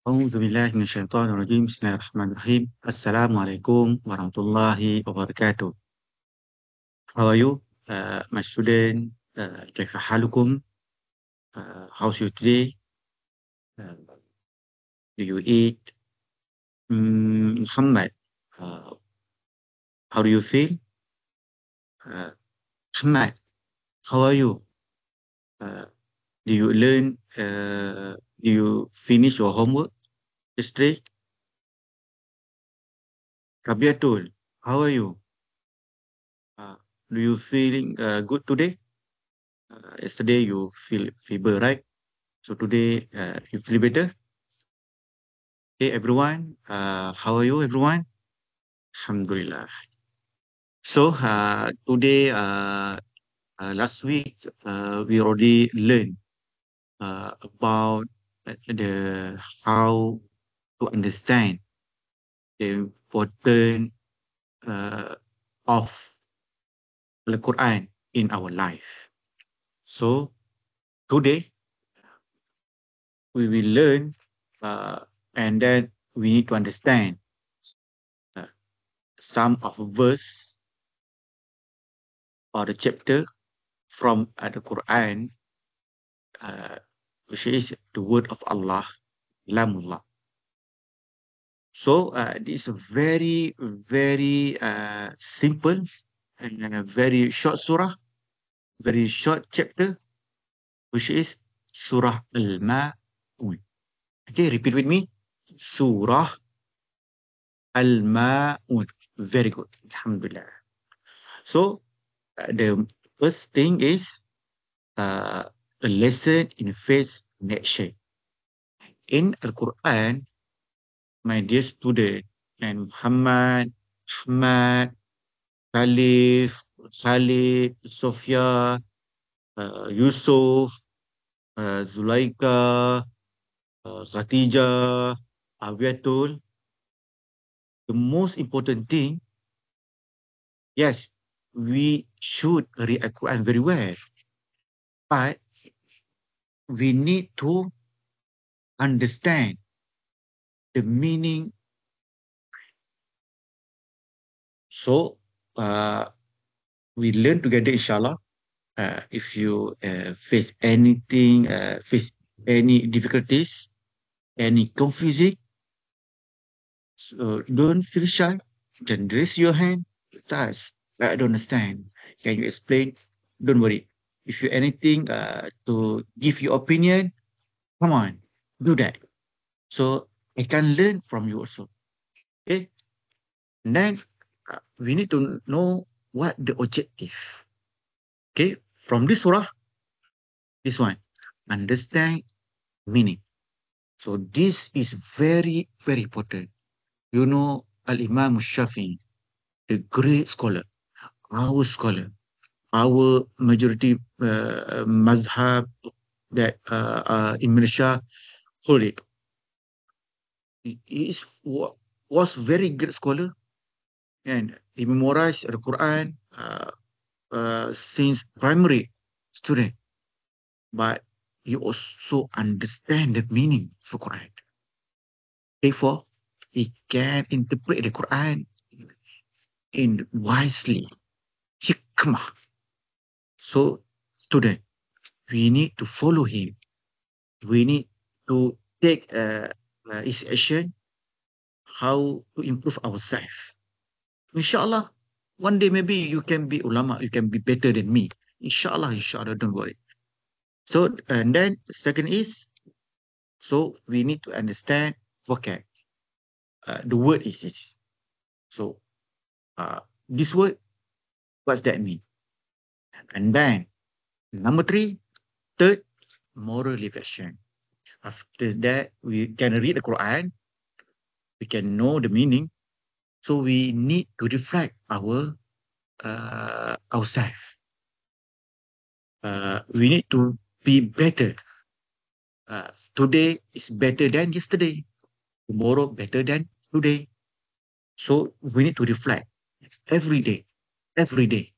أعوذ بالله من الشيطان الرجيم بسم الله الرحمن الرحيم السلام عليكم ورحمة الله وبركاته. How are you, my student? كيف حالكم? How's you today? Uh, do you eat? Muhammad, uh, how do you feel? Uh, Muhammad, how are you? Uh, do you learn? Do you finish your homework yesterday? Rabiatul, how are you? Uh, do you feeling good today? Yesterday you feel fever, right? So today you feel better? Hey everyone, how are you everyone? Alhamdulillah. So today, last week, we already learned about the how to understand the important uh, of the Quran in our life. So today we will learn, and then we need to understand uh, some of verse or the chapter from the Quran, uh, which is the word of Allah, Lamullah. So this is a very, very simple and a very short surah, very short chapter, which is Surah Al-Ma'un. Okay, repeat with me. Surah Al-Ma'un. Very good. Alhamdulillah. So the first thing is a lesson in faith in action. In Al-Quran, my dear student, and Muhammad, Ahmad, Khalif, Khalid, Sophia, Yusuf, Zulaika, Khatijah, Abiatul, the most important thing, yes, we should read Al-Quran very well, but we need to understand the meaning. So we learn together, inshallah. If you face anything, face any difficulties, any confusing, so don't feel shy. Then raise your hand. Ask. I don't understand. Can you explain? Don't worry. If you anything to give your opinion, come on, do that. So I can learn from you also. Okay. And then we need to know what the objective. Okay. From this surah, this one, understand meaning. So this is very, very important. You know, Al-Imam Shafi'i, the great scholar, our scholar, our majority mazhab that in Malaysia hold it. He was very great scholar, and he memorized the Quran since primary student, but he also understand the meaning of Quran. Therefore, he can interpret the Quran in wisely, hikmah. So, student, we need to follow him. We need to take his action, how to improve ourselves. Inshallah, one day maybe you can be ulama, you can be better than me. Inshallah, inshallah, don't worry. So, and then second is, so we need to understand vocab. The word is this. So, this word, what's that mean? And then, number three, third, moral reflection. After that, we can read the Quran, we can know the meaning, so we need to reflect ourselves. We need to be better. Today is better than yesterday. Tomorrow better than today. So we need to reflect every day, every day.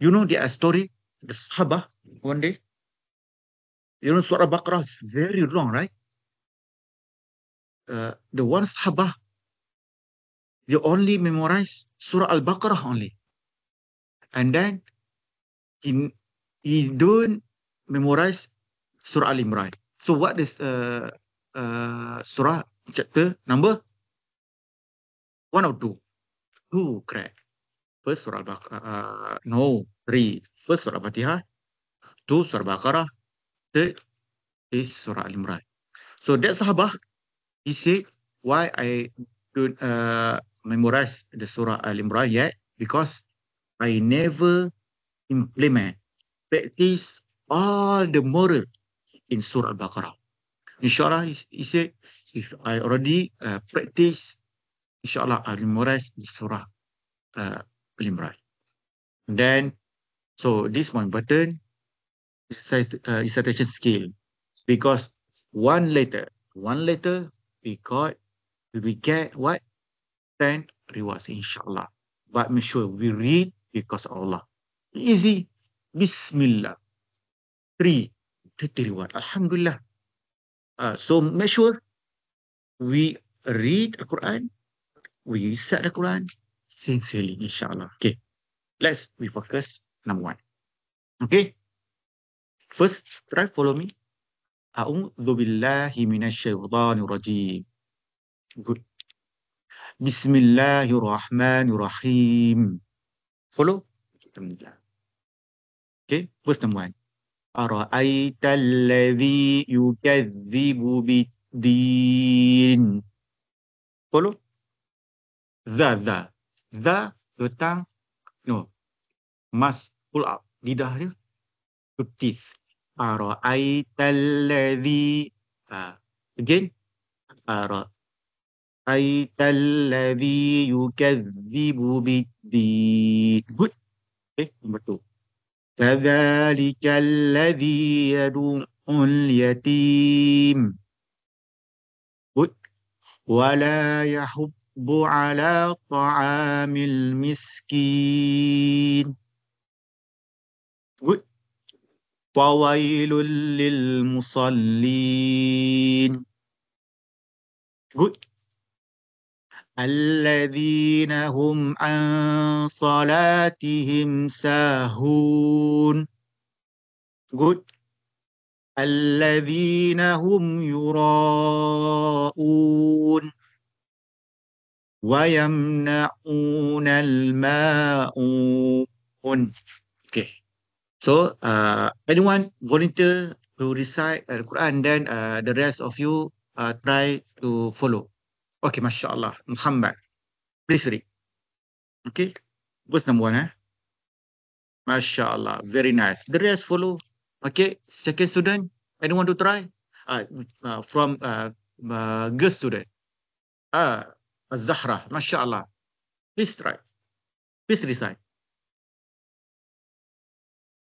You know the story, the Sahaba one day. You know Surah Baqarah is very long, right? the one Sahabah, they only memorize Surah Al-Baqarah only. And then he don't memorize Surah Al-Imran. So what is Surah chapter number 1 or 2? 2, correct. First Surah Al-Baqarah, no, 3. First Surah Al-Fatihah, 2 Surah Al-Baqarah, third is Surah Al-Imran. So that Sahabah, he said, why I don't memorize the Surah Al-Imran yet? Because I never implement, practice all the moral in Surah Al-Baqarah. Inshallah, he said, if I already practice, inshallah, I'll memorize the Surah Al-Imran. Then, so this one button is recitation skill, because one letter, we get what? 10 rewards, inshallah. But make sure we read because of Allah. Easy. Bismillah. 3, 30 reward. Alhamdulillah. So make sure we read the Quran, we recite the Quran sincerely, inshallah. Okay. Let's refocus number 1. Okay. First, try follow me. A'udzu billahi minasyaitonir rajim. Good. Bismillahirrahmanirrahim. Follow? Okay, verse number 1. أرأيت الذي يكذب بالدين. Follow? The datang, no, must pull up lidah dia to teeth. أرأيت الذي, again, أرأيت الذي يكذب بالدين. Good. Okay, number 2. فذلك الذي يدعو اليتيم. Good. ولا يحب على طعام المسكين. Good. فويل للمصلين. Good. الذين هم عن صلاتهم ساهون. Good. الذين هم يراءون ويمنعون الماءون. Okay. So, anyone volunteer to recite the Quran, then the rest of you try to follow. Okay, mashallah. Muhammad, please read. Okay, verse number 1. Mashallah, very nice. The rest follow. Okay, second student, anyone to try? From girl student. Zahra, mashallah. Please try. Please recite.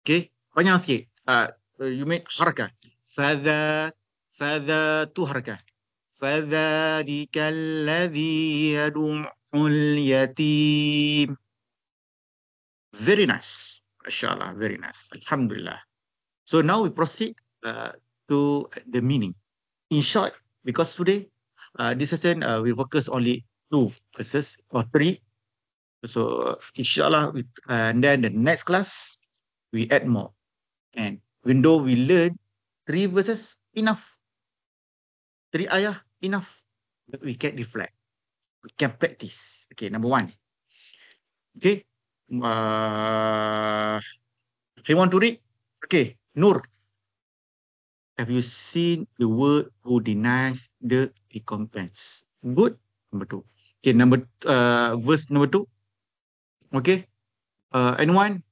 Okay, panjang sikit. You make harakah. tu harakah. فذلك الذي يدعو اليتيم. Very nice. Mashallah, very nice. Alhamdulillah. So now we proceed to the meaning. In short, because today, this session we focus only 2 verses or 3. So inshallah, and then the next class, we add more. And even though we learn 3 verses, enough. 3 ayah, enough. But we can reflect. We can practice. Okay, number 1. Okay. If you want to read, okay, Nur. Have you seen the word who denies the recompense? Good. Number 2. Okay, verse number 2. Okay. Anyone?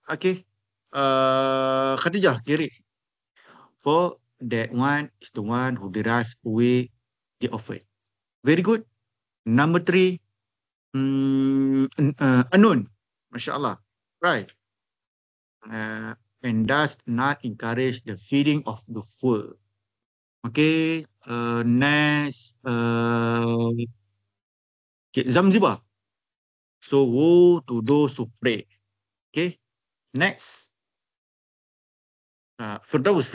Okay. Khadijah, Kiri. For that one is the one who derives away the offer. Very good. Number 3. Anun. MashaAllah. Right. And does not encourage the feeding of the full. Okay. Next. Zamziba. So woe to those who pray. Okay. Next. Firdaus,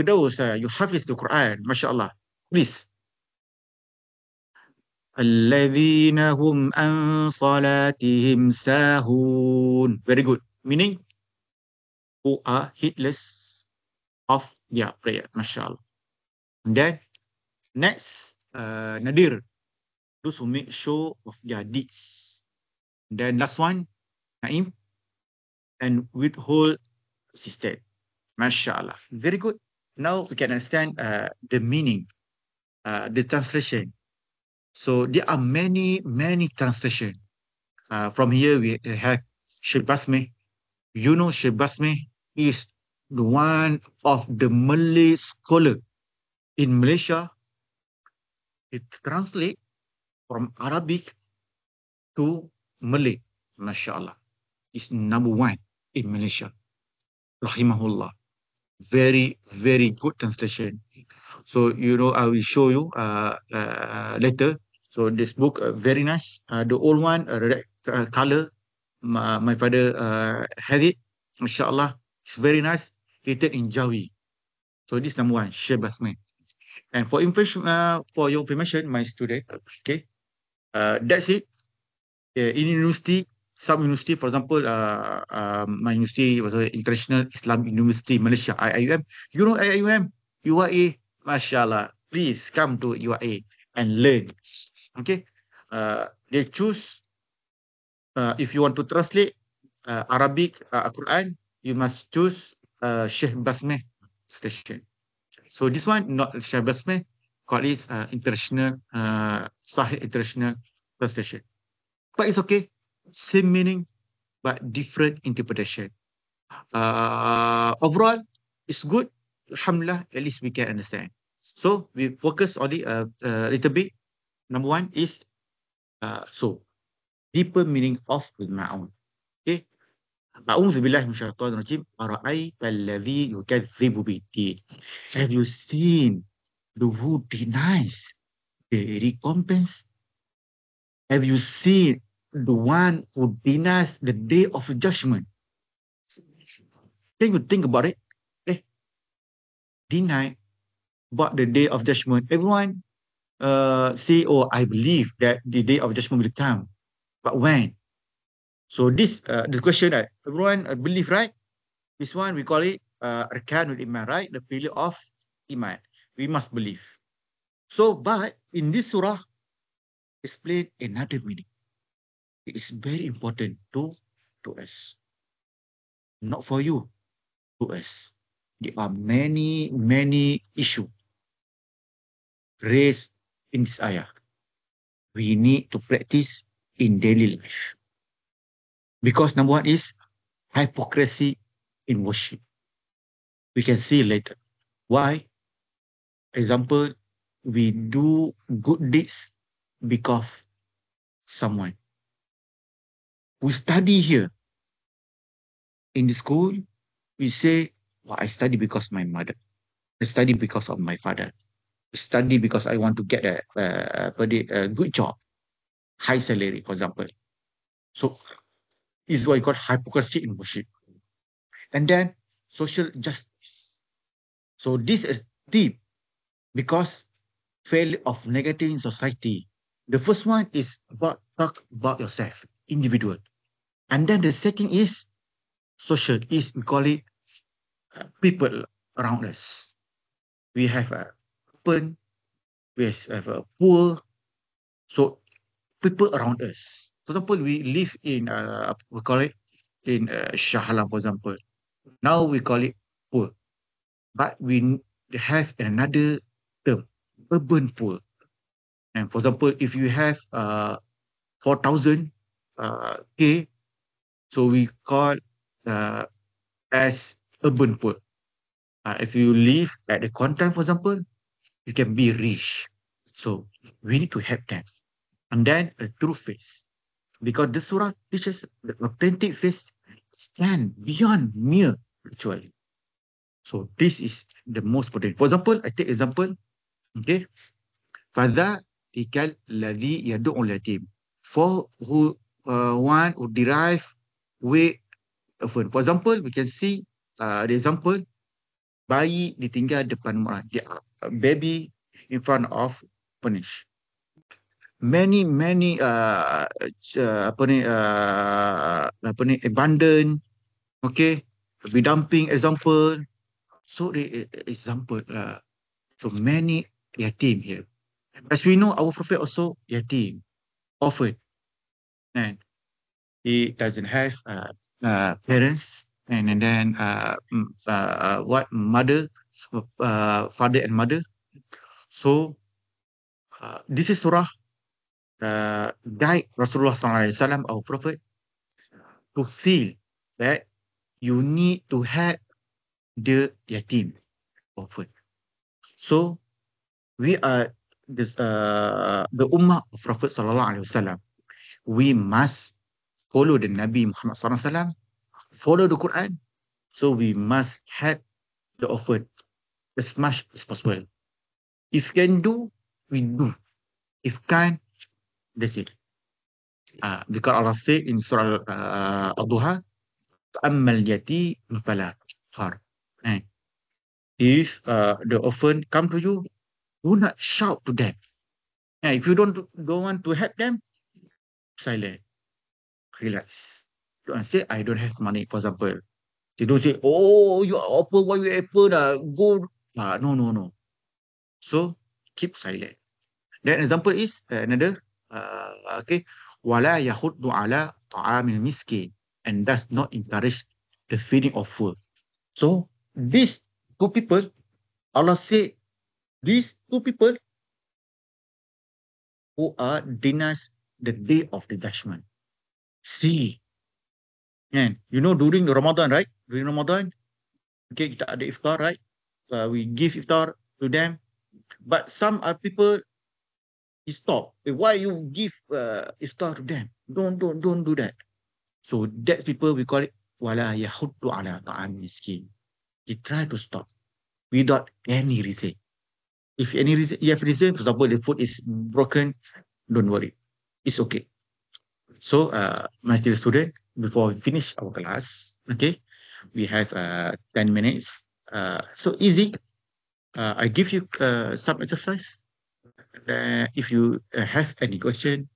you hafiz the Quran. MashaAllah. Please. الذين هم عن صلاتهم ساهون. Very good. Meaning, who are heedless of their prayer. MashaAllah. And then, next, Nadir. Those who make show of their deeds. Then last one, Naim. And withhold system. MashaAllah. Very good. Now we can understand the meaning, the translation. So there are many, many translation. From here we have Sheikh Basmi. You know Sheikh Basmi is the one of the Malay scholar in Malaysia. It translate from Arabic to Malay. MashaAllah. Is number one in Malaysia. Rahimahullah. Very, very good translation. So, you know, I will show you later. So this book, very nice. The old one, red color, my father had it. MashaAllah. It's very nice. Written in Jawi. So this number one, Sheikh Basmi. And for information, for your information, my student, okay, that's it. In university, some university, for example, my university was an International Islam University, Malaysia, IIUM. You know IIUM, UIA, mashallah. Please come to UIA and learn. Okay, they choose. If you want to translate Arabic Quran, you must choose Sheikh Basmeh station. So this one not Sheikh Basmeh, call it international Sahih international translation. But it's okay, same meaning but different interpretation. Overall, it's good. Alhamdulillah, at least we can understand. So we focus on it a little bit. Number one is so deeper meaning of Al-Ma'un. Okay. أعوذ بالله من الشيطان الرجيم. أرأيت الذي يكذب بالدين. Have you seen the who denies the recompense? Have you seen the one who denies the day of judgment? Then you think about it. Deny about the day of judgment. Everyone say, oh, I believe that the day of judgment will come. But when? So this, the question that everyone believe, right? This one, we call it Arkanul Iman, right? The pillar of Iman. We must believe. So, but in this surah, explain another meaning. It is very important to us. Not for you, to us. There are many, many issues raised in this ayah. We need to practice in daily life. Because number one is hypocrisy in worship. We can see later. Why? Example, we do good deeds because someone. We study here. In the school, we say, well, I study because my mother. I study because of my father. I study because I want to get a good job, high salary, for example. So is what you call hypocrisy in worship. And then social justice. So this is deep because failure of negative in society. The first one is talk about yourself, individual. And then the second is social, is we call it people around us. We have a open, we have a poor, so people around us. For example, we live in, we call it in Shah Alam, for example. Now we call it poor. But we have another term, urban poor. And for example, if you have 4,000 K, so we call as urban poor. If you live at the Kuantan, for example, you can be rich. So we need to help them. And then a true face. Because the surah teaches the authentic face stand beyond mere ritual. So this is the most important. For example, I take example, okay? فَذَلِكَ الَّذِي يَدُعُ الْيَتِيمِ. For who one who derive with orphan. For example, we can see the example, bayi ditinggal depan rumah. Baby in front of punish. many abandon, okay, dumping example. So the example, so many yatim here. As we know, our Prophet also yatim, orphan, and he doesn't have parents, and then what mother, father and mother. So this is surah guide Rasulullah SAW, our Prophet, to feel that you need to help the yatim, orphan. So we are the ummah of Prophet SAW. We must follow the Nabi Muhammad SAW, follow the Quran. So we must help the orphan as much as possible. If can do, we do. If can't, that's it. Because Allah said in Surah Al-Duha, أَمَّا الْيَتِيمُ فَلَا تَقْهَرْ. And if the orphan come to you, do not shout to them. And if you don't want to help them, silent, relax. Don't say, I don't have money, for example. They don't say, oh, you are open, why you open? Go. No. So, keep silent. Then example is another, okay, وَلَا يَخُدُّ عَلَىٰ طَعَامِ الْمِسْكِينِ, and does not encourage the feeding of food. So, these two people, Allah said, these two people who are denies the day of the judgment. See, and you know during the Ramadan, right? During Ramadan, okay, kita ada iftar, right? We give iftar to them, but some people stop. Why you give iftar to them? Don't do that. So that's people we call it wala yahuddu ala ta'am miskin. He try to stop without any reason. If any reason, you have reason, for example, the food is broken, don't worry, it's okay. So, my dear student, before we finish our class, okay, we have 10 minutes. So easy. I give you some exercise. If you have any question,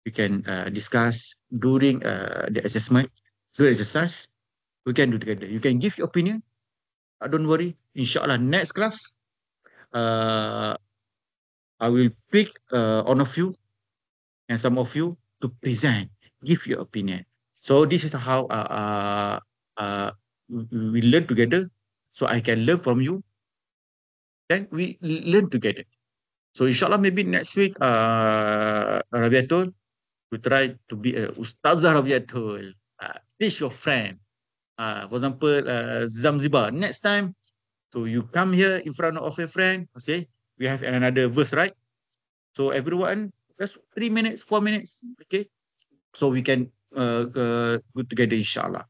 we can discuss during the assessment, during exercise. We can do together. You can give your opinion. Don't worry. Inshallah, next class, uh, I will pick one of you and some of you to present, give your opinion. So this is how we learn together. So I can learn from you. Then we learn together. So inshallah, maybe next week, Rabiatul, we try to be a Ustazah Rabiatul. Teach your friend. For example, Zamzibar. Next time, so you come here in front of your friend, okay, we have another verse, right? So everyone, just 3 minutes, 4 minutes, okay? So we can go together, inshallah.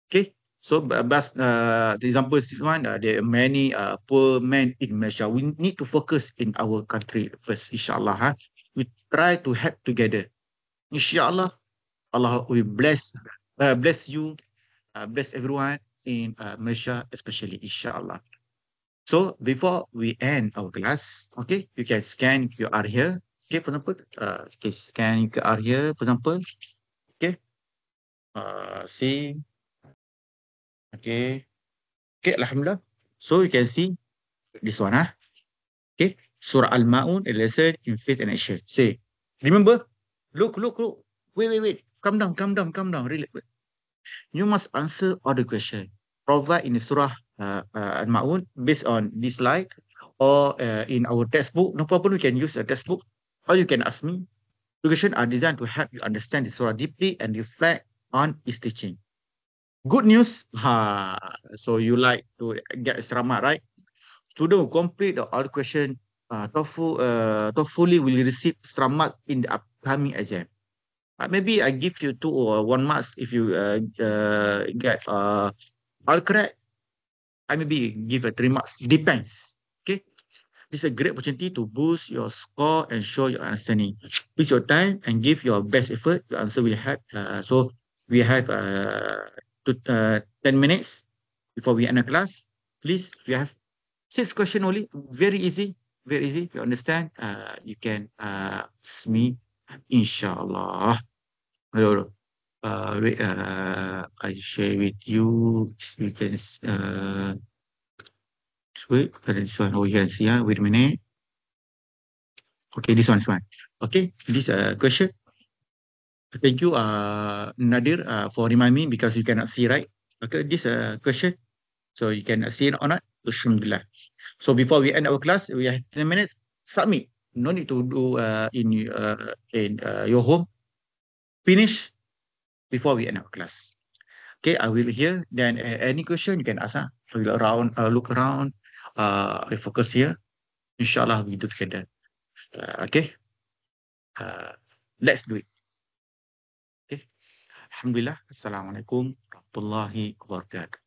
Okay? So, but the example is one, there are many poor men in Malaysia. We need to focus in our country first, inshallah. We try to help together. Inshallah, Allah will bless you, bless everyone in Malaysia, especially, inshallah. So, before we end our class, okay, you can scan QR here. Okay, for example, okay, scan QR here, for example. Okay, see. Okay. Okay, Alhamdulillah. So you can see this one. Okay. Surah Al-Ma'un, a lesson in faith and action. Say, remember? Look. Wait. Calm down. Relax. You must answer all the questions. Provide in the Surah Al-Ma'un based on this slide or in our textbook. No problem, we can use a textbook. Or you can ask me. The questions are designed to help you understand the Surah deeply and reflect on its teaching. Good news, so you like to get selamat, right? Student who complete all the question thoughtfully will receive selamat in the upcoming exam. Maybe I give you 2 or 1 marks if you get all correct. I maybe give a 3 marks. Depends. Okay. This is a great opportunity to boost your score and show your understanding. Use your time and give your best effort. Your answer will help. So we have 10 minutes before we end the class. Please, we have 6 questions only. Very easy. very easy. If you understand, you can ask me, inshallah. Hello. Wait, I share with you. You can wait. This one, oh, you can see. Wait a minute. Okay, this one's fine. Okay, this question. Thank you, Nadir, for reminding me because you cannot see, right? Okay, this question. So you can see it or not? Alhamdulillah. So before we end our class, we have 10 minutes. Submit. No need to do in your home. Finish before we end our class. Okay, I will be here. Then any question you can ask. We'll around, look around. I focus here. Inshallah, we do together. Okay. Uh, let's do it. Okay. Alhamdulillah. Assalamualaikum warahmatullahi wabarakatuh.